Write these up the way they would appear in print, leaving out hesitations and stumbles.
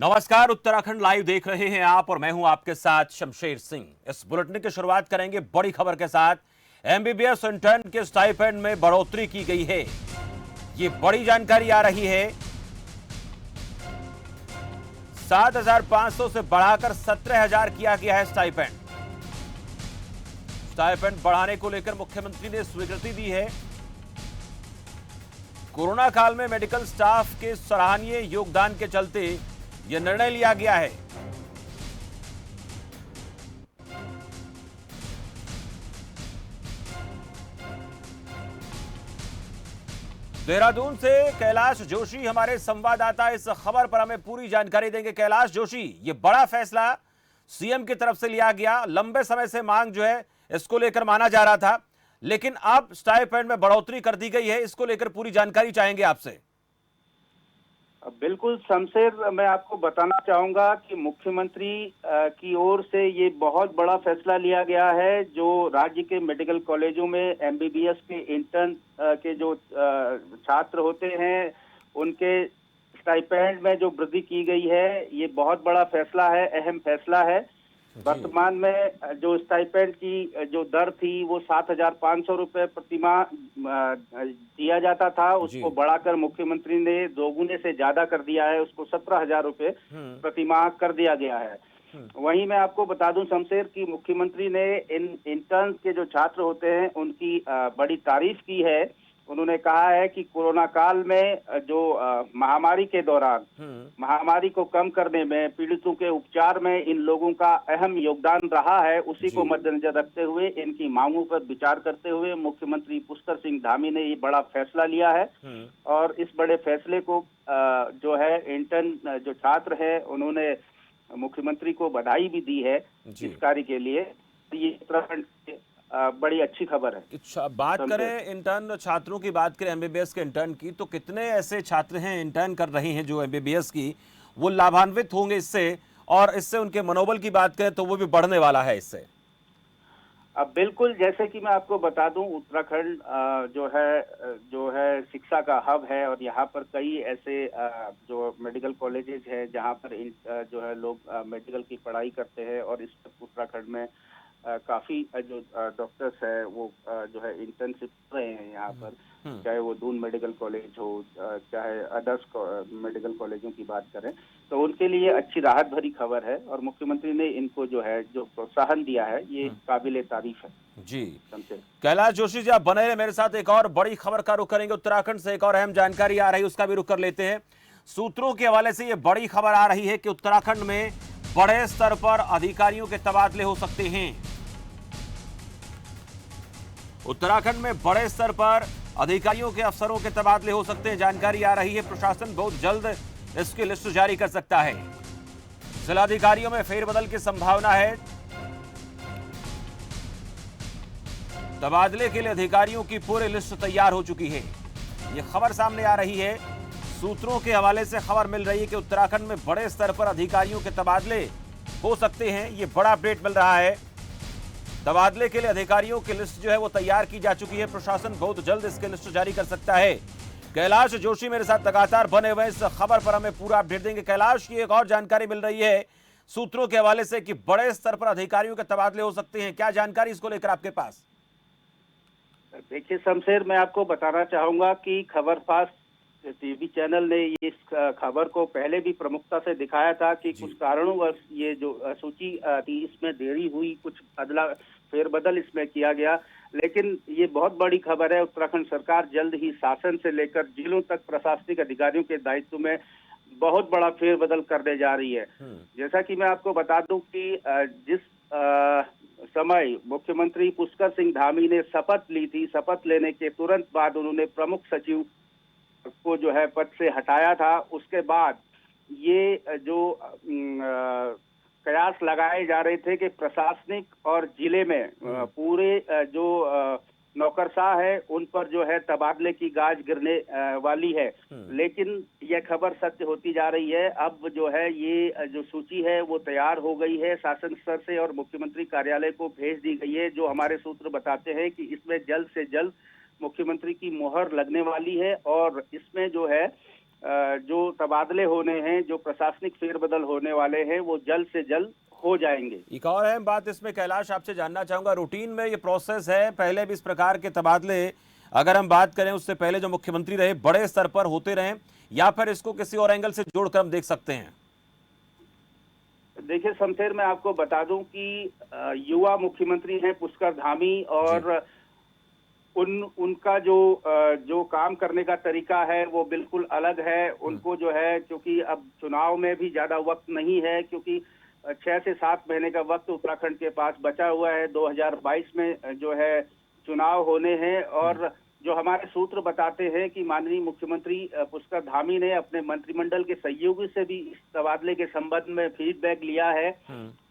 नमस्कार, उत्तराखंड लाइव देख रहे हैं आप और मैं हूं आपके साथ शमशेर सिंह। इस बुलेटिन की शुरुआत करेंगे बड़ी खबर के साथ। एमबीबीएस इंटर्न के स्टाइपेंड में बढ़ोतरी की गई है। ये बड़ी जानकारी आ रही है। 7,500 से बढ़ाकर 17,000 किया गया है स्टाइपेंड। स्टाइपेंड बढ़ाने को लेकर मुख्यमंत्री ने स्वीकृति दी है। कोरोना काल में मेडिकल स्टाफ के सराहनीय योगदान के चलते यह निर्णय लिया गया है। देहरादून से कैलाश जोशी हमारे संवाददाता इस खबर पर हमें पूरी जानकारी देंगे। कैलाश जोशी, ये बड़ा फैसला सीएम की तरफ से लिया गया। लंबे समय से मांग जो है इसको लेकर माना जा रहा था, लेकिन अब स्टाइपेंड में बढ़ोतरी कर दी गई है। इसको लेकर पूरी जानकारी चाहेंगे आपसे। बिल्कुल शमशेर, मैं आपको बताना चाहूंगा कि मुख्यमंत्री की ओर से ये बहुत बड़ा फैसला लिया गया है। जो राज्य के मेडिकल कॉलेजों में एमबीबीएस के इंटर्न के जो छात्र होते हैं, उनके स्टाइपेंड में जो वृद्धि की गई है, ये बहुत बड़ा फैसला है, अहम फैसला है। वर्तमान में जो स्टाइपेंड की जो दर थी वो 7,500 रुपए प्रति माह दिया जाता था, उसको बढ़ाकर मुख्यमंत्री ने दोगुने से ज्यादा कर दिया है। उसको 17,000 रुपए प्रति माह कर दिया गया है। वहीं मैं आपको बता दूं शमशेर की मुख्यमंत्री ने इन इंटर्न के जो छात्र होते हैं उनकी बड़ी तारीफ की है। उन्होंने कहा है कि कोरोना काल में जो महामारी के दौरान महामारी को कम करने में, पीड़ितों के उपचार में इन लोगों का अहम योगदान रहा है। उसी को मद्देनजर रखते हुए, इनकी मांगों पर विचार करते हुए मुख्यमंत्री पुष्कर सिंह धामी ने ये बड़ा फैसला लिया है। और इस बड़े फैसले को जो है इंटर्न जो छात्र है उन्होंने मुख्यमंत्री को बधाई भी दी है इस कार्य के लिए। ये उत्तराखंड बड़ी अच्छी खबर है। अच्छा, बात करें इंटर्न छात्रों की, बात करें एमबीबीएस के इंटर्न की, तो कितने ऐसे छात्र हैं इंटर्न कर रहे हैं जो एमबीबीएस की वो लाभान्वित होंगे इससे, और इससे उनके मनोबल की बात करें तो वो भी बढ़ने वाला है इससे? अब बिल्कुल, जैसे कि मैं आपको बता दूं, उत्तराखंड जो है शिक्षा का हब है और यहाँ पर कई ऐसे जो मेडिकल कॉलेजेस हैं जहाँ पर जो है लोग मेडिकल की पढ़ाई करते हैं। और इस उत्तराखंड में काफी जो डॉक्टर्स है वो जो है इंटर्नशिप कर रहे हैं यहाँ पर, चाहे वो दून मेडिकल कॉलेज हो, चाहे अदर्स मेडिकल कॉलेजों की बात करें, तो उनके लिए अच्छी राहत भरी खबर है। और मुख्यमंत्री ने इनको जो है जो प्रोत्साहन दिया है, ये काबिले तारीफ है। जी, कैलाश जोशी जी आप बने रहे मेरे साथ। एक और बड़ी खबर का रुख करेंगे। उत्तराखंड से एक और अहम जानकारी आ रही है, उसका भी रुख कर लेते हैं। सूत्रों के हवाले से ये बड़ी खबर आ रही है कि उत्तराखंड में बड़े स्तर पर अधिकारियों के तबादले हो सकते हैं। उत्तराखंड में बड़े स्तर पर अधिकारियों के, अफसरों के तबादले हो सकते हैं। जानकारी आ रही है प्रशासन बहुत जल्द इसकी लिस्ट जारी कर सकता है। जिलाधिकारियों में फेरबदल की संभावना है। तबादले के लिए अधिकारियों की पूरी लिस्ट तैयार हो चुकी है। यह खबर सामने आ रही है। सूत्रों के हवाले से खबर मिल रही है कि उत्तराखंड में बड़े स्तर पर अधिकारियों के तबादले हो सकते हैं। यह बड़ा अपडेट मिल रहा है। तबादले के लिए अधिकारियों की लिस्ट जो है वो तैयार की जा चुकी है। प्रशासन बहुत जल्द इसकी लिस्ट जारी कर सकता है। कैलाश जोशी मेरे साथ लगातार बने हुए इस खबर पर हमें पूरा अपडेट देंगे। कैलाश, की एक और जानकारी मिल रही है सूत्रों के हवाले से कि बड़े स्तर पर अधिकारियों के तबादले हो सकते हैं। क्या जानकारी इसको लेकर आपके पास? देखिए शमशेर, मैं आपको बताना चाहूंगा कि खबरफास्ट टीवी चैनल ने इस खबर को पहले भी प्रमुखता से दिखाया था कि कुछ कारणों ये जो सूची थी इसमें देरी हुई, कुछ अदला फेरबदल इसमें किया गया। लेकिन ये बहुत बड़ी खबर है। उत्तराखंड सरकार जल्द ही शासन से लेकर जिलों तक प्रशासनिक अधिकारियों के दायित्व में बहुत बड़ा फेरबदल करने जा रही है। जैसा कि मैं आपको बता दूं कि जिस समय मुख्यमंत्री पुष्कर सिंह धामी ने शपथ ली थी, शपथ लेने के तुरंत बाद उन्होंने प्रमुख सचिव को जो है पद से हटाया था। उसके बाद ये जो कयास लगाए जा रहे थे कि प्रशासनिक और जिले में पूरे जो नौकरशाह है उन पर जो है तबादले की गाज गिरने वाली है। लेकिन यह खबर सत्य होती जा रही है। अब जो है ये जो सूची है वो तैयार हो गई है, शासन स्तर से और मुख्यमंत्री कार्यालय को भेज दी गई है। जो हमारे सूत्र बताते हैं कि इसमें जल्द से जल्द मुख्यमंत्री की मुहर लगने वाली है और इसमें जो है जो तबादले होने हैं, जो प्रशासनिक फेरबदल होने वाले हैं, वो जल्द से जल्द हो जाएंगे। एक और अहम बात इसमें कैलाश आपसे जानना चाहूंगा, रूटीन में ये प्रोसेस है, पहले भी इस प्रकार के तबादले अगर हम बात करें उससे पहले जो मुख्यमंत्री रहे बड़े स्तर पर होते रहे, या फिर इसको किसी और एंगल से जोड़कर हम देख सकते हैं? देखिए शमशेर, मैं आपको बता दूं कि युवा मुख्यमंत्री हैं पुष्कर धामी, और उनका जो काम करने का तरीका है वो बिल्कुल अलग है। उनको जो है, क्योंकि अब चुनाव में भी ज्यादा वक्त नहीं है, क्योंकि 6 से 7 महीने का वक्त उत्तराखंड के पास बचा हुआ है। 2022 में जो है चुनाव होने हैं, और जो हमारे सूत्र बताते हैं कि माननीय मुख्यमंत्री पुष्कर धामी ने अपने मंत्रिमंडल के सहयोगी से भी इस तबादले के संबंध में फीडबैक लिया है,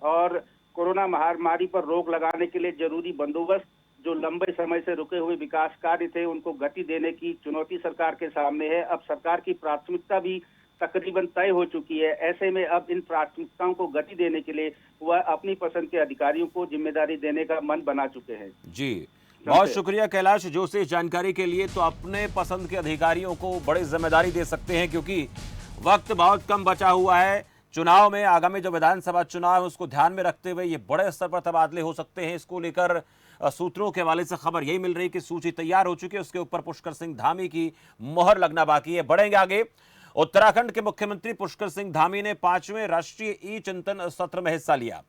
और कोरोना महामारी पर रोक लगाने के लिए जरूरी बंदोबस्त, जो लंबे समय से रुके हुए विकास कार्य थे, उनको गति देने की चुनौती सरकार के सामने है। अब सरकार की प्राथमिकता भी तकरीबन तय हो चुकी है। ऐसे में अब इन प्राथमिकताओं को गति देने के लिए वह अपनी पसंद के अधिकारियों को जिम्मेदारी देने का मन बना चुके हैं। जी, बहुत शुक्रिया कैलाश जोशी इस जानकारी के लिए। तो अपने पसंद के अधिकारियों को बड़ी जिम्मेदारी दे सकते हैं, क्योंकि वक्त बहुत कम बचा हुआ है। चुनाव में आगामी जो विधानसभा चुनाव है उसको ध्यान में रखते हुए ये बड़े स्तर पर तबादले हो सकते हैं। इसको लेकर सूत्रों के हवाले से खबर यही मिल रही कि सूची तैयार हो चुकी है, उसके ऊपर पुष्कर सिंह धामी की मोहर लगना बाकी है। बढ़ेंगे आगे। उत्तराखंड के मुख्यमंत्री पुष्कर सिंह धामी ने 5वें राष्ट्रीय ई चिंतन सत्र में हिस्सा लिया।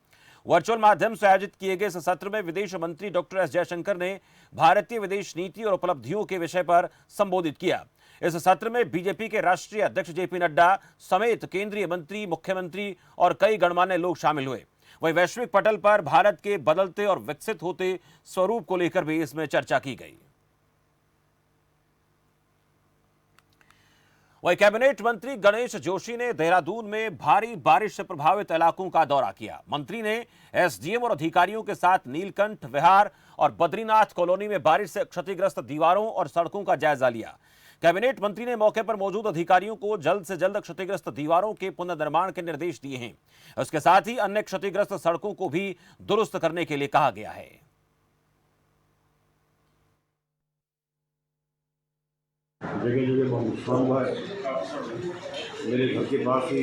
वर्चुअल माध्यम से आयोजित किए गए इस सत्र में विदेश मंत्री डॉक्टर एस जयशंकर ने भारतीय विदेश नीति और उपलब्धियों के विषय पर संबोधित किया। इस सत्र में बीजेपी के राष्ट्रीय अध्यक्ष जेपी नड्डा समेत केंद्रीय मंत्री, मुख्यमंत्री और कई गणमान्य लोग शामिल हुए। वहीं वैश्विक पटल पर भारत के बदलते और विकसित होते स्वरूप को लेकर भी इसमें चर्चा की गई। वहीं कैबिनेट मंत्री गणेश जोशी ने देहरादून में भारी बारिश से प्रभावित इलाकों का दौरा किया। मंत्री ने एसडीएम और अधिकारियों के साथ नीलकंठ विहार और बद्रीनाथ कॉलोनी में बारिश से क्षतिग्रस्त दीवारों और सड़कों का जायजा लिया। कैबिनेट मंत्री ने मौके पर मौजूद अधिकारियों को जल्द से जल्द क्षतिग्रस्त दीवारों के पुनर्निर्माण के निर्देश दिए हैं। इसके साथ ही अन्य क्षतिग्रस्त सड़कों को भी दुरुस्त करने के लिए कहा गया है। जगह जगह बहुत नुकसान हुआ है। मेरे घर के पास ही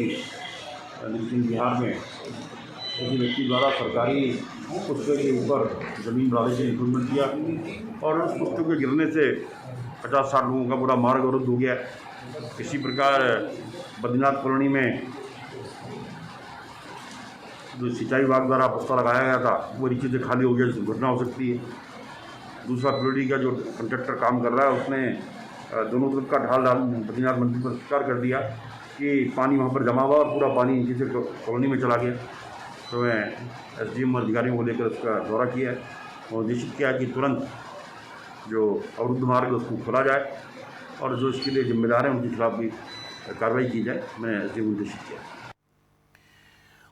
बिहार में किसी व्यक्ति द्वारा सरकारी पुष्प के ऊपर ज़मीन बनाने से इंप्रूवमेंट किया, और उस पुष्प के गिरने से 50-60 लोगों का पूरा मार्ग अवरुद्ध हो गया। इसी प्रकार बद्रीनाथ कॉलोनी में जो सिंचाई विभाग द्वारा बस्ता लगाया गया था वो नीचे से खाली हो गया, दुर्घटना हो सकती है। दूसरा प्योरिटी का जो कंट्रैक्टर काम कर रहा है उसने दोनों तरफ का ढाल बद्रीनाथ मंदिर पर स्वीकार कर दिया कि पानी वहाँ पर जमा हुआ और पूरा पानी नीचे से कॉलोनी में चला गया। तो मैं एसडीएम अधिकारियों को लेकर उसका दौरा किया है और निश्चित किया कि तुरंत जो अवरुद्ध मार्ग उसको खोला जाए, और जो इसके लिए जिम्मेदार हैं उनके खिलाफ भी कार्रवाई की जाए। मैंने एसडीएम को निश्चित किया।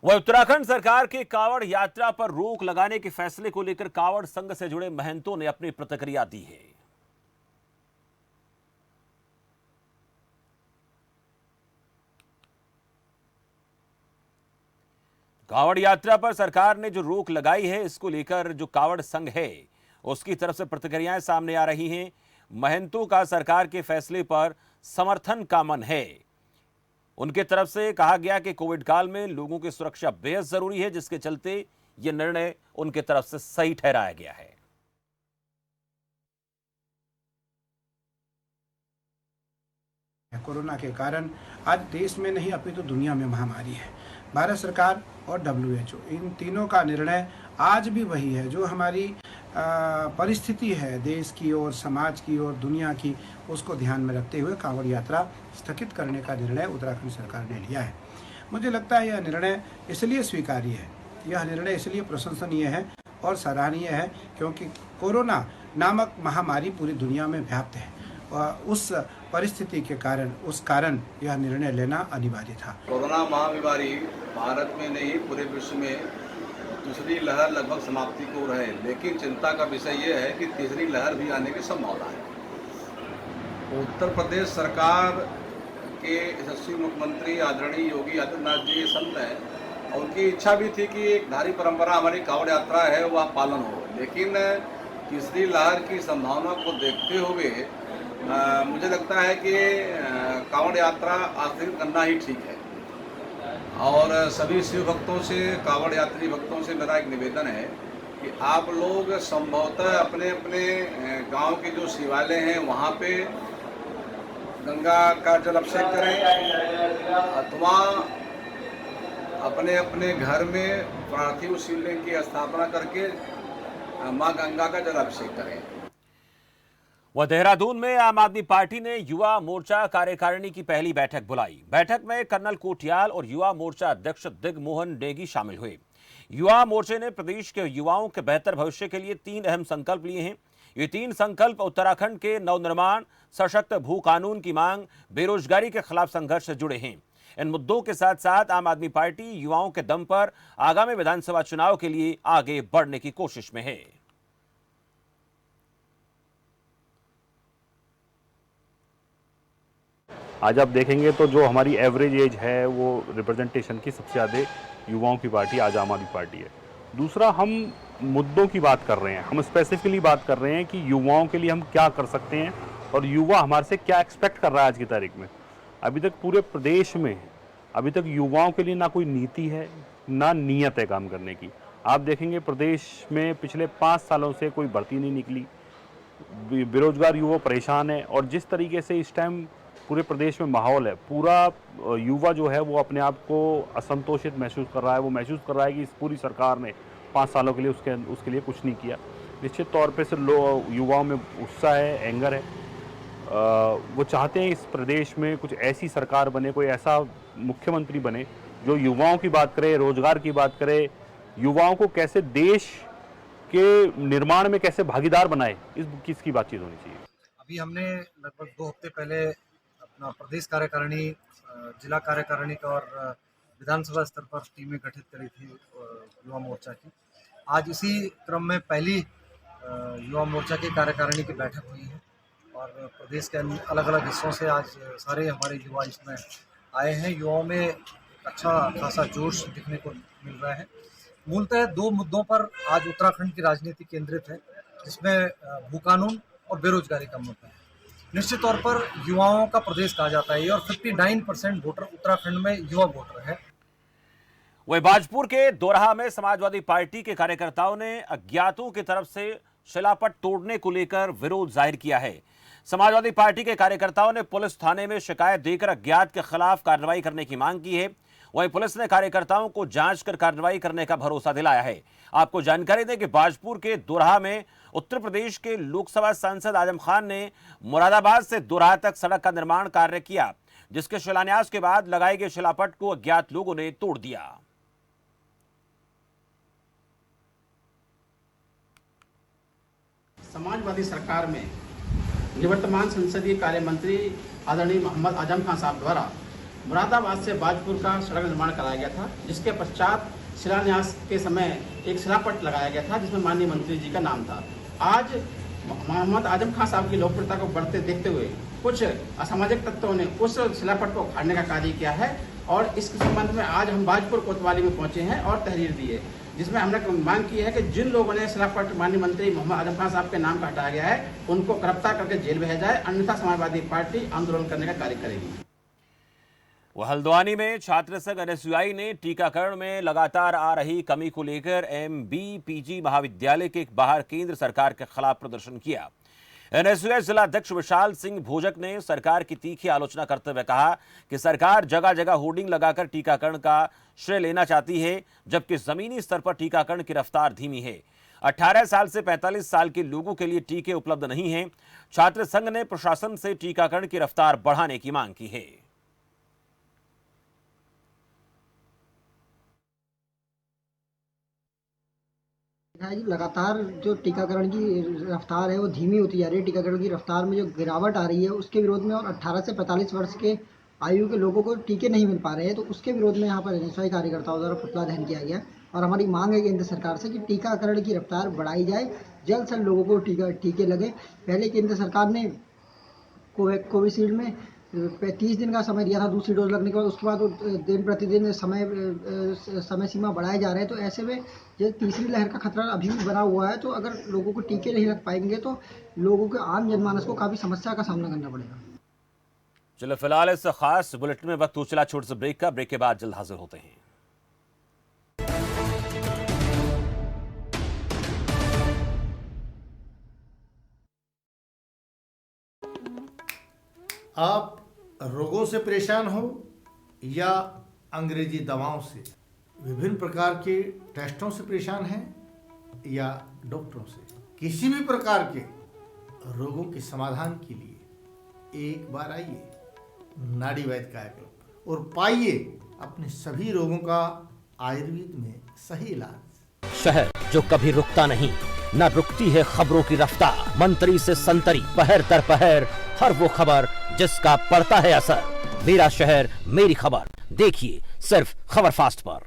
वह उत्तराखंड सरकार के कांवड़ यात्रा पर रोक लगाने के फैसले को लेकर कांवड़ संघ से जुड़े महंतों ने अपनी प्रतिक्रिया दी है। कांवड़ यात्रा पर सरकार ने जो रोक लगाई है, इसको लेकर जो कांवड़ संघ है उसकी तरफ से प्रतिक्रियाएं सामने आ रही हैं। महंतों का सरकार के फैसले पर समर्थन का मन है। उनके तरफ से कहा गया कि कोविड काल में लोगों की सुरक्षा बेहद जरूरी है, जिसके चलते यह निर्णय उनके तरफ से सही ठहराया गया है। कोरोना के कारण आज देश में नहीं अपितु दुनिया में महामारी है। भारत सरकार और WHO इन तीनों का निर्णय आज भी वही है। जो हमारी परिस्थिति है देश की और समाज की और दुनिया की, उसको ध्यान में रखते हुए कांवड़ यात्रा स्थगित करने का निर्णय उत्तराखंड सरकार ने लिया है। मुझे लगता है यह निर्णय इसलिए स्वीकार्य है, यह निर्णय इसलिए प्रशंसनीय है और सराहनीय है क्योंकि कोरोना नामक महामारी पूरी दुनिया में व्याप्त है और उस परिस्थिति के कारण यह निर्णय लेना अनिवार्य था। कोरोना महामारी भारत में नहीं पूरे विश्व में दूसरी लहर लगभग समाप्ति को रहे, लेकिन चिंता का विषय यह है कि तीसरी लहर भी आने की संभावना है। उत्तर प्रदेश सरकार के यशस्वी मुख्यमंत्री आदरणीय योगी आदित्यनाथ जी संत हैं और उनकी इच्छा भी थी कि एक धार्मिक परंपरा हमारी कांवड़ यात्रा है वह पालन हो, लेकिन तीसरी लहर की संभावना को देखते हुए मुझे लगता है कि कांवड़ यात्रा आश्रित करना ही ठीक है। और सभी शिव भक्तों से, कांवड़ यात्री भक्तों से मेरा एक निवेदन है कि आप लोग संभवतः अपने अपने गांव के जो शिवालय हैं वहाँ पे गंगा का जल अभिषेक करें, अथवा अपने अपने घर में पार्थिव शिवलिंग की स्थापना करके माँ गंगा का जल अभिषेक करें। वह देहरादून में आम आदमी पार्टी ने युवा मोर्चा कार्यकारिणी की पहली बैठक बुलाई। बैठक में कर्नल कोटियाल और युवा मोर्चा अध्यक्ष दिग्मोहन नेगी शामिल हुए। युवा मोर्चे ने प्रदेश के युवाओं के बेहतर भविष्य के लिए 3 अहम संकल्प लिए हैं। ये 3 संकल्प उत्तराखंड के नवनिर्माण, सशक्त भू कानून की मांग, बेरोजगारी के खिलाफ संघर्ष से जुड़े हैं। इन मुद्दों के साथ साथ आम आदमी पार्टी युवाओं के दम पर आगामी विधानसभा चुनाव के लिए आगे बढ़ने की कोशिश में है। आज आप देखेंगे तो जो हमारी एवरेज एज है वो रिप्रेजेंटेशन की सबसे ज़्यादा युवाओं की पार्टी आज आम आदमी पार्टी है। दूसरा, हम मुद्दों की बात कर रहे हैं, हम स्पेसिफिकली बात कर रहे हैं कि युवाओं के लिए हम क्या कर सकते हैं और युवा हमारे से क्या एक्सपेक्ट कर रहा है आज की तारीख में। अभी तक पूरे प्रदेश में अभी तक युवाओं के लिए ना कोई नीति है, ना नीयत है काम करने की। आप देखेंगे प्रदेश में पिछले 5 सालों से कोई भर्ती नहीं निकली, बेरोजगार युवा परेशान है। और जिस तरीके से इस टाइम पूरे प्रदेश में माहौल है, पूरा युवा जो है वो अपने आप को असंतोषित महसूस कर रहा है। वो महसूस कर रहा है कि इस पूरी सरकार ने 5 सालों के लिए उसके लिए कुछ नहीं किया। निश्चित तौर पे से युवाओं में उत्साह है, एंगर है। वो चाहते हैं इस प्रदेश में कुछ ऐसी सरकार बने, कोई ऐसा मुख्यमंत्री बने जो युवाओं की बात करे, रोजगार की बात करे, युवाओं को कैसे देश के निर्माण में कैसे भागीदार बनाए, इसकी बातचीत होनी चाहिए। अभी हमने लगभग 2 हफ्ते पहले अपना प्रदेश कार्यकारिणी, जिला कार्यकारिणी का और विधानसभा स्तर पर टीमें गठित करी थी युवा मोर्चा की। आज इसी क्रम में पहली युवा मोर्चा की कार्यकारिणी की बैठक हुई है और प्रदेश के अलग अलग हिस्सों से आज सारे हमारे युवा इसमें आए हैं। युवाओं में अच्छा खासा जोश दिखने को मिल रहा है। मूलतः 2 मुद्दों पर आज उत्तराखंड की राजनीति केंद्रित है, जिसमें भू कानून और बेरोजगारी का मुद्दा है। निश्चित तौर पर युवाओं का प्रदेश कहा जाता है और 59% वोटर उत्तराखंड में युवा वोटर है। वही बाजपुर के दोरहा में समाजवादी पार्टी के कार्यकर्ताओं ने अज्ञातों की तरफ से शिलापट तोड़ने को लेकर विरोध जाहिर किया है। समाजवादी पार्टी के कार्यकर्ताओं ने पुलिस थाने में शिकायत देकर अज्ञात के खिलाफ कार्रवाई करने की मांग की है। वहीं पुलिस ने कार्यकर्ताओं को जांच कर कार्रवाई करने का भरोसा दिलाया है। आपको जानकारी दें कि बाजपुर के दोरहा में उत्तर प्रदेश के लोकसभा सांसद आजम खान ने मुरादाबाद से दोरहा तक सड़क का निर्माण कार्य किया, जिसके शिलान्यास के बाद लगाए गए शिलापट को अज्ञात लोगों ने तोड़ दिया। समाजवादी सरकार में निवर्तमान संसदीय कार्य मंत्री आदरणीय मोहम्मद आजम खान साहब द्वारा मुरादाबाद से बाजपुर का सड़क निर्माण कराया गया था, जिसके पश्चात शिलान्यास के समय एक शिलापट लगाया गया था जिसमें माननीय मंत्री जी का नाम था। आज मोहम्मद आजम खान साहब की लोकप्रियता को बढ़ते देखते हुए कुछ असामाजिक तत्वों ने उस शिलापट को उखाड़ने का कार्य किया है और इस संबंध में आज हम बाजपुर कोतवाली में पहुंचे हैं और तहरीर दी है, जिसमें हमने मांग की है कि जिन लोगों ने शिलापट माननीय मंत्री मोहम्मद आजम खान साहब के नाम का हटाया गया है उनको गिरफ्तार करके जेल भेजा जाए, अन्यथा समाजवादी पार्टी आंदोलन करने का कार्य करेगी। वह हल्द्वानी में छात्र संघ एनएसयूआई ने टीकाकरण में लगातार आ रही कमी को लेकर एमबीपीजी महाविद्यालय के बाहर केंद्र सरकार के खिलाफ प्रदर्शन किया। एनएसयूआई जिला अध्यक्ष विशाल सिंह भोजक ने सरकार की तीखी आलोचना करते हुए कहा कि सरकार जगह जगह होर्डिंग लगाकर टीकाकरण का श्रेय लेना चाहती है, जबकि जमीनी स्तर पर टीकाकरण की रफ्तार धीमी है। 18 साल से 45 साल के लोगों के लिए टीके उपलब्ध नहीं हैं। छात्र संघ ने प्रशासन से टीकाकरण की रफ्तार बढ़ाने की मांग की है। लगातार जो टीकाकरण की रफ्तार है वो धीमी होती जा रही है। टीकाकरण की रफ्तार में जो गिरावट आ रही है उसके विरोध में, और 18 से 45 वर्ष के आयु के लोगों को टीके नहीं मिल पा रहे हैं, तो उसके विरोध में यहाँ पर एनएसयूआई कार्यकर्ताओं द्वारा पुतला दहन किया गया। और हमारी मांग है केंद्र सरकार से कि टीकाकरण की रफ्तार बढ़ाई जाए, जल्द से जल्द लोगों को टीके लगे। पहले केंद्र सरकार ने कोविशील्ड में 30 दिन का समय दिया था दूसरी डोज लगने के बाद, उसके बाद दिन प्रतिदिन समय सीमा बढ़ाए जा रहे हैं। तो ऐसे में जो तीसरी लहर का खतरा अभी भी बना हुआ है, तो अगर लोगों को टीके नहीं लग पाएंगे तो लोगों के आम जनमानस को काफ़ी समस्या का सामना करना पड़ेगा। चलो फिलहाल इस खास बुलेटिन में वक्त हो चला छोटे से ब्रेक का। ब्रेक के बाद जल्द हाजिर होते हैं। आप रोगों से परेशान हो या अंग्रेजी दवाओं से, विभिन्न प्रकार के टेस्टों से परेशान हैं या डॉक्टरों से, किसी भी प्रकार के रोगों के समाधान के लिए एक बार आइए नाड़ी वैद्य काया क्लब और पाइए अपने सभी रोगों का आयुर्वेद में सही इलाज। शहर जो कभी रुकता नहीं, न रुकती है खबरों की रफ्तार। मंत्री से संतरी, पहर दर पहर हर वो खबर जिसका पड़ता है असर। मेरा शहर मेरी खबर, देखिए सिर्फ खबर फास्ट पर।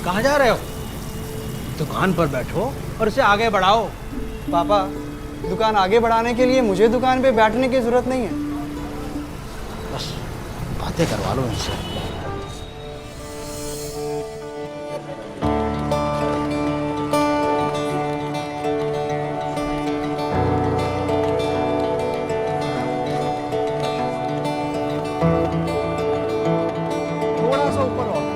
कहाँ जा रहे हो? दुकान पर बैठो और इसे आगे बढ़ाओ। पापा, दुकान आगे बढ़ाने के लिए मुझे दुकान पे बैठने की जरूरत नहीं है। बस बातें करवा लो इनसे। थोड़ा सा ऊपर और।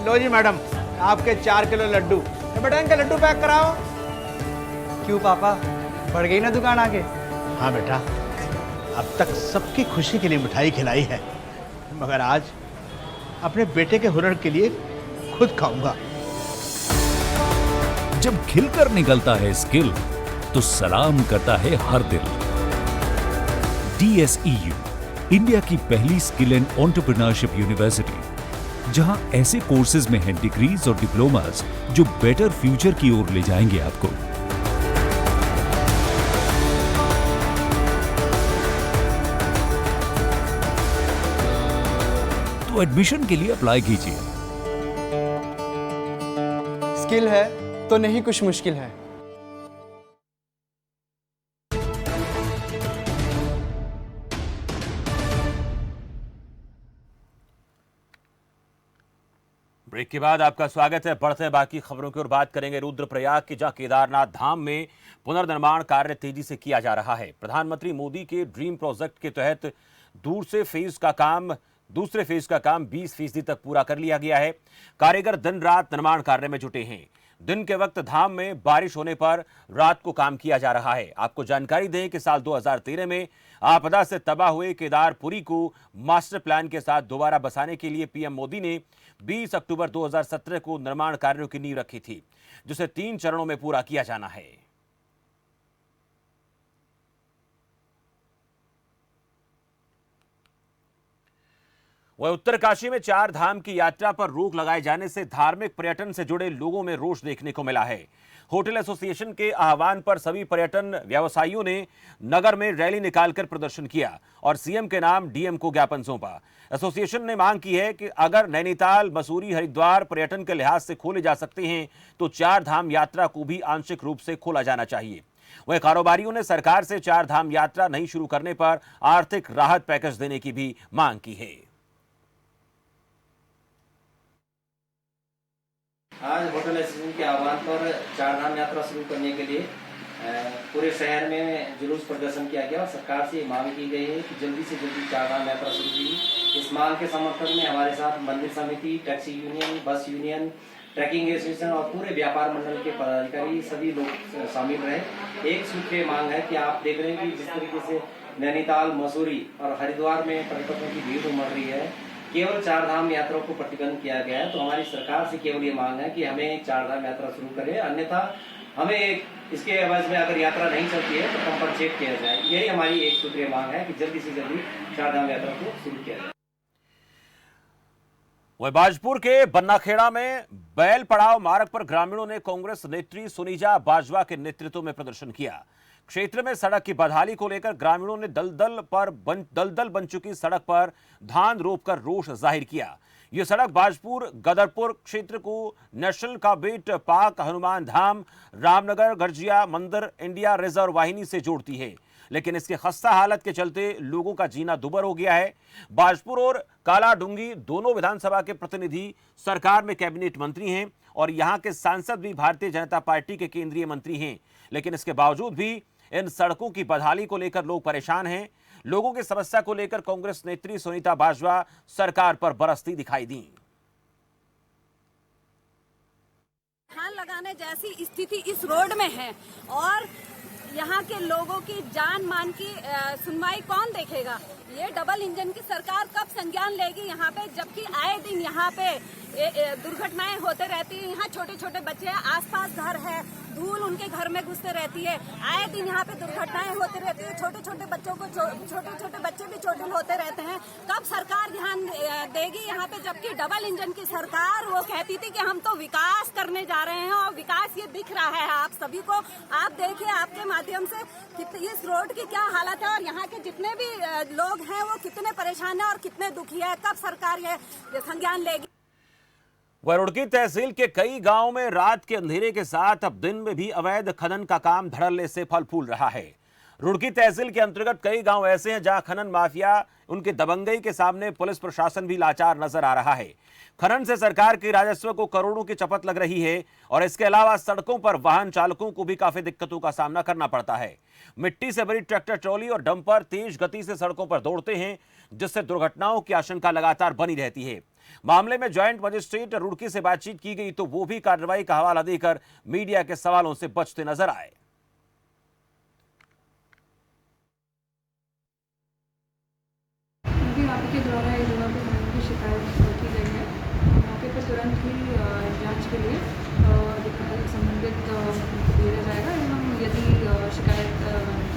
लो जी मैडम, आपके 4 किलो लड्डू। बेटा इनका लड्डू पैक कराओ। क्यों पापा, बढ़ गई ना दुकान आगे? हाँ बेटा, अब तक सबकी खुशी के लिए मिठाई खिलाई है, मगर आज अपने बेटे के हुनर के लिए खुद खाऊंगा। जब खिलकर निकलता है स्किल तो सलाम करता है हर दिल। DSEU, इंडिया की पहली स्किल एंड एंटरप्रेन्योरशिप यूनिवर्सिटी, जहां ऐसे कोर्सेज में हैं डिग्रीज और डिप्लोमास जो बेटर फ्यूचर की ओर ले जाएंगे आपको। तो एडमिशन के लिए अप्लाई कीजिए। स्किल है तो नहीं कुछ मुश्किल है। ब्रेक के बाद आपका स्वागत है। बढ़ते हैं बाकी खबरों की ओर। बात करेंगे रुद्रप्रयाग की, जहां केदारनाथ धाम में पुनर्निर्माण कार्य तेजी से किया जा रहा है। प्रधानमंत्री मोदी के ड्रीम प्रोजेक्ट के तहत दूसरे फेज का काम 20% तक पूरा कर लिया गया है। कारीगर दिन रात निर्माण कार्य में जुटे हैं। दिन के वक्त धाम में बारिश होने पर रात को काम किया जा रहा है। आपको जानकारी दें कि साल 2013 में आपदा से तबाह हुए केदारपुरी को मास्टर प्लान के साथ दोबारा बसाने के लिए पीएम मोदी ने 20 अक्टूबर 2017 को निर्माण कार्यों की नींव रखी थी, जिसे 3 चरणों में पूरा किया जाना है। वह उत्तरकाशी में 4 धाम की यात्रा पर रोक लगाए जाने से धार्मिक पर्यटन से जुड़े लोगों में रोष देखने को मिला है। होटल एसोसिएशन के आह्वान पर सभी पर्यटन व्यवसायियों ने नगर में रैली निकालकर प्रदर्शन किया और सीएम के नाम डीएम को ज्ञापन सौंपा। एसोसिएशन ने मांग की है कि अगर नैनीताल, मसूरी, हरिद्वार पर्यटन के लिहाज से खोले जा सकते हैं तो 4 धाम यात्रा को भी आंशिक रूप से खोला जाना चाहिए। वह कारोबारियों ने सरकार से 4 धाम यात्रा नहीं शुरू करने पर आर्थिक राहत पैकेज देने की भी मांग की है। आज होटल एसोसिएशन के आह्वान पर 4 धाम यात्रा शुरू करने के लिए पूरे शहर में जुलूस प्रदर्शन किया गया और सरकार से मांग की गई है कि जल्दी से जल्दी 4 धाम यात्रा शुरू की। इस मांग के समर्थन में हमारे साथ मंदिर समिति, taxi union, bus union, trekking association और पूरे व्यापार मंडल के पदाधिकारी सभी लोग शामिल रहे। एक सूत्रीय मांग है कि आप देख रहे हैं कि जिस तरीके से नैनीताल, मसूरी और हरिद्वार में पर्यटकों की भीड़ उमड़ रही है, केवल 4 धाम यात्रा को प्रतिबंध किया गया है। तो हमारी सरकार से केवल ये मांग है कि हमें 4 धाम यात्रा शुरू करें, अन्यथा हमें इसके एवज में अगर यात्रा नहीं चलती है तो कंपनसेट किया जाए। यही हमारी एक सूत्रीय मांग है कि जल्दी से जल्दी 4 धाम यात्रा को शुरू किया जाए। वह बाजपुर के बन्नाखेड़ा में बैल पड़ाव मार्ग पर ग्रामीणों ने कांग्रेस नेत्री सुनीजा बाजवा के नेतृत्व में प्रदर्शन किया। क्षेत्र में सड़क की बदहाली को लेकर ग्रामीणों ने दलदल बन चुकी सड़क पर धान रोपकर रोष जाहिर किया। ये सड़क बाजपुर गदरपुर क्षेत्र को नेशनल काबेट पार्क, हनुमान धाम, रामनगर, गर्जिया मंदिर, इंडिया रिजर्व वाहिनी से जोड़ती है, लेकिन इसके खस्ता हालत के चलते लोगों का जीना दुभर हो गया है। बाजपुर और कालाडूंगी दोनों विधानसभा के प्रतिनिधि सरकार में कैबिनेट मंत्री हैं और यहां के सांसद भी भारतीय जनता पार्टी के केंद्रीय मंत्री हैं, लेकिन इसके बावजूद भी इन सड़कों की बदहाली को लेकर लोग परेशान हैं। लोगों की समस्या को लेकर कांग्रेस नेत्री सुनीता बाजवा सरकार पर बरसती दिखाई दी। धान लगाने जैसी स्थिति इस रोड में है और यहाँ के लोगों की जान मान की सुनवाई कौन देखेगा? ये डबल इंजन की सरकार कब संज्ञान लेगी यहाँ पे, जबकि आए दिन यहाँ पे दुर्घटनाएं होते रहती है। यहाँ छोटे छोटे बच्चे हैं, आसपास घर है, धूल उनके घर में घुसते रहती है। आए दिन यहाँ पे दुर्घटनाएं होती रहती है। छोटे छोटे बच्चों को छोटे छोटे बच्चे भी चोटिल होते रहते हैं। कब सरकार ध्यान देगी यहाँ पे? जबकि डबल इंजन की सरकार वो कहती थी कि हम तो विकास करने जा रहे हैं और विकास ये दिख रहा है आप सभी को। आप देखिए आपके माध्यम से इस रोड की क्या हालत है और यहाँ के जितने भी लोग हैं वो कितने परेशान है और कितने दुखी है। कब सरकार ये संज्ञान लेगी? रुड़की तहसील के कई गांवों में रात के अंधेरे के साथ अब दिन में भी अवैध खनन का काम धड़ल्ले से फल फूल रहा है। रुड़की तहसील के अंतर्गत कई गांव ऐसे हैं जहां खनन माफिया उनके दबंगई के सामने पुलिस प्रशासन भी लाचार नजर आ रहा है। खनन से सरकार के राजस्व को करोड़ों की चपत लग रही है और इसके अलावा सड़कों पर वाहन चालकों को भी काफी दिक्कतों का सामना करना पड़ता है। मिट्टी से भरी ट्रैक्टर ट्रॉली और डंपर तेज गति से सड़कों पर दौड़ते हैं, जिससे दुर्घटनाओं की आशंका लगातार बनी रहती है। मामले में ज्वाइंट मजिस्ट्रेट रुड़की से बातचीत की गई तो वो भी कार्रवाई का हवाला देकर मीडिया के सवालों से बचते नजर आए। आपके द्वारा ये जगह पर की शिकायत की गई है, मौके पर तुरंत ही जांच के लिए संबंधित दिया जाएगा एवं यदि शिकायत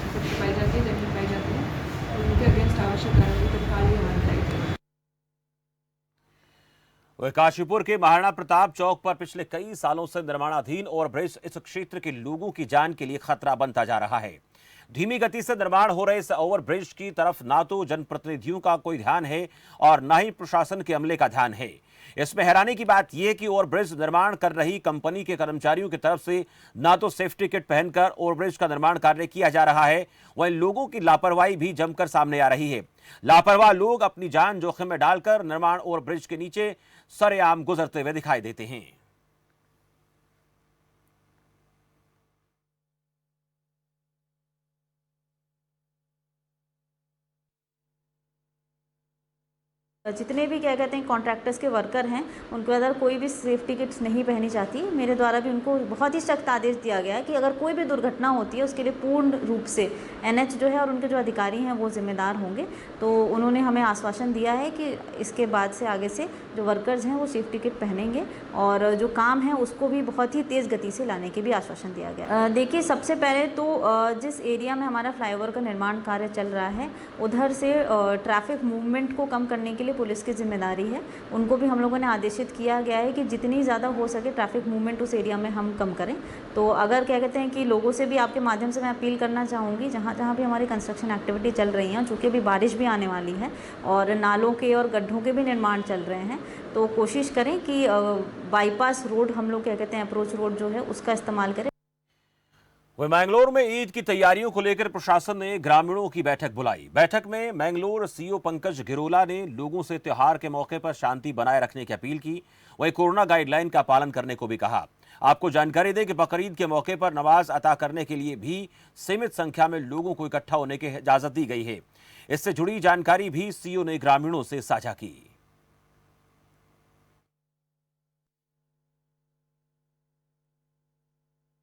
सत्य पाई जाती है, जमीन पाई जाती है तो उनके अगेंस्ट आवश्यक कार्रवाई तत्काल ही होनी चाहिए। वह काशीपुर के महाराणा प्रताप चौक पर पिछले कई सालों से निर्माणाधीन ओवरब्रिज इस क्षेत्र के लोगों की जान के लिए खतरा बनता जा रहा है। धीमी गति से निर्माण हो रहे इस ओवरब्रिज की तरफ ना तो जनप्रतिनिधियों का कोई ध्यान है और ना ही प्रशासन के अमले का ध्यान है। इसमें हैरानी की बात यह कि ओवरब्रिज निर्माण कर रही कंपनी के कर्मचारियों की तरफ से ना तो सेफ्टी किट पहनकर ओवरब्रिज का निर्माण कार्य किया जा रहा है, वहीं लोगों की लापरवाही भी जमकर सामने आ रही है। लापरवाह लोग अपनी जान जोखिम में डालकर निर्माण ओवरब्रिज के नीचे सरेआम गुजरते हुए दिखाई देते हैं। जितने भी क्या कहते हैं कॉन्ट्रैक्टर्स के वर्कर हैं उनको अगर कोई भी सेफ्टी किट्स नहीं पहनी जाती, मेरे द्वारा भी उनको बहुत ही सख्त आदेश दिया गया है कि अगर कोई भी दुर्घटना होती है उसके लिए पूर्ण रूप से एनएच जो है और उनके जो अधिकारी हैं वो जिम्मेदार होंगे। तो उन्होंने हमें आश्वासन दिया है कि इसके बाद से आगे से जो वर्कर्स हैं वो सेफ्टी किट पहनेंगे और जो काम है उसको भी बहुत ही तेज़ गति से लाने के भी आश्वासन दिया गया। देखिए, सबसे पहले तो जिस एरिया में हमारा फ्लाईओवर का निर्माण कार्य चल रहा है उधर से ट्रैफिक मूवमेंट को कम करने के लिए पुलिस की जिम्मेदारी है। उनको भी हम लोगों ने आदेशित किया गया है कि जितनी ज़्यादा हो सके ट्रैफिक मूवमेंट उस एरिया में हम कम करें। तो अगर क्या कहते हैं कि लोगों से भी आपके माध्यम से मैं अपील करना चाहूँगी, जहाँ जहाँ भी हमारी कंस्ट्रक्शन एक्टिविटी चल रही हैं, चूँकि अभी बारिश भी आने वाली है और नालों के और गड्ढों के भी निर्माण चल रहे हैं, तो कोशिश करें कि बाईपास रोड हम लोग क्या कहते हैं अप्रोच रोड जो है उसका इस्तेमाल करें। वहीं मैंगलोर में ईद की तैयारियों को लेकर प्रशासन ने ग्रामीणों की बैठक बुलाई। बैठक में मैंगलोर सीओ पंकज गिरोला ने लोगों से त्योहार के मौके पर शांति बनाए रखने की अपील की। वहीं कोरोना गाइडलाइन का पालन करने को भी कहा। आपको जानकारी दें कि बकरीद के मौके पर नमाज अता करने के लिए भी सीमित संख्या में लोगों को इकट्ठा होने की इजाजत दी गई है। इससे जुड़ी जानकारी भी सीओ ने ग्रामीणों से साझा की।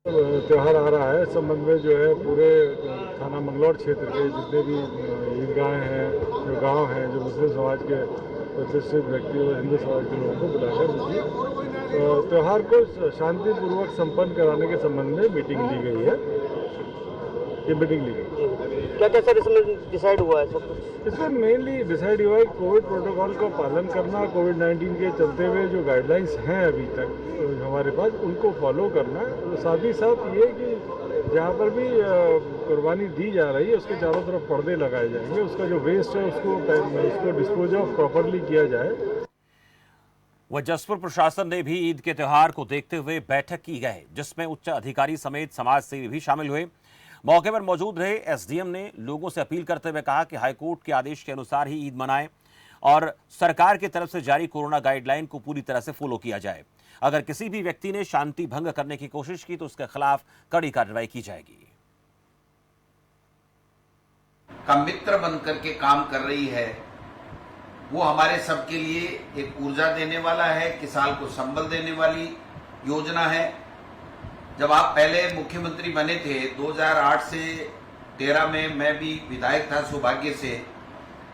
त्यौहार आ रहा है, इस संबंध में जो है पूरे थाना मंगलौर क्षेत्र के जितने भी ईदगाहें हैं, जो गांव हैं, जो मुस्लिम समाज के प्रतिष्ठित व्यक्ति और हिंदू समाज के लोगों को बुलाकर उनकी त्यौहार को शांतिपूर्वक संपन्न कराने के संबंध में मीटिंग ली गई है। ये मीटिंग ली गई। क्या क्या सर इसमें डिसाइड हुआ है? सब इसमें मेनली डिसाइड हुआ है कोविड प्रोटोकॉल का पालन करना, कोविड-19 के चलते हुए जो गाइडलाइंस हैं अभी तक हमारे पास उनको फॉलो करना। साथ ही साथ ये कि जहाँ पर भी कुर्बानी दी जा रही है उसके चारों तरफ पर्दे लगाए जाएंगे, उसका जो वेस्ट है उसको डिस्पोज ऑफ प्रॉपरली किया जाए। वह जसपुर प्रशासन ने भी ईद के त्योहार को देखते हुए बैठक की गई, जिसमें उच्च अधिकारी समेत समाज सेवी भी शामिल हुए। मौके पर मौजूद रहे एसडीएम ने लोगों से अपील करते हुए कहा कि हाईकोर्ट के आदेश के अनुसार ही ईद मनाएं और सरकार की तरफ से जारी कोरोना गाइडलाइन को पूरी तरह से फॉलो किया जाए। अगर किसी भी व्यक्ति ने शांति भंग करने की कोशिश की तो उसके खिलाफ कड़ी कार्रवाई की जाएगी। का मित्र बनकर के काम कर रही है, वो हमारे सबके लिए एक ऊर्जा देने वाला है, किसान को संबल देने वाली योजना है। जब आप पहले मुख्यमंत्री बने थे 2008 से 13 में, मैं भी विधायक था सौभाग्य से,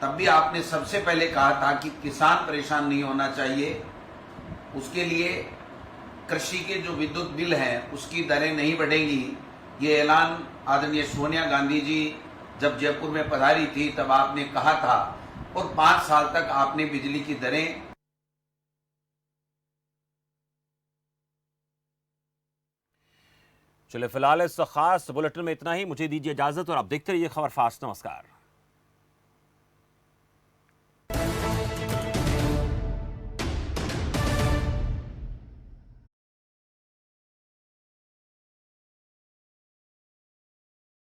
तब भी आपने सबसे पहले कहा था कि किसान परेशान नहीं होना चाहिए। उसके लिए कृषि के जो विद्युत बिल हैं उसकी दरें नहीं बढ़ेंगी। ये ऐलान आदरणीय सोनिया गांधी जी जब जयपुर में पधारी थी तब आपने कहा था, और 5 साल तक आपने बिजली की दरें। चलिए फिलहाल इस खास बुलेटिन में इतना ही। मुझे दीजिए इजाजत और आप देखते रहिए खबर फास्ट। नमस्कार।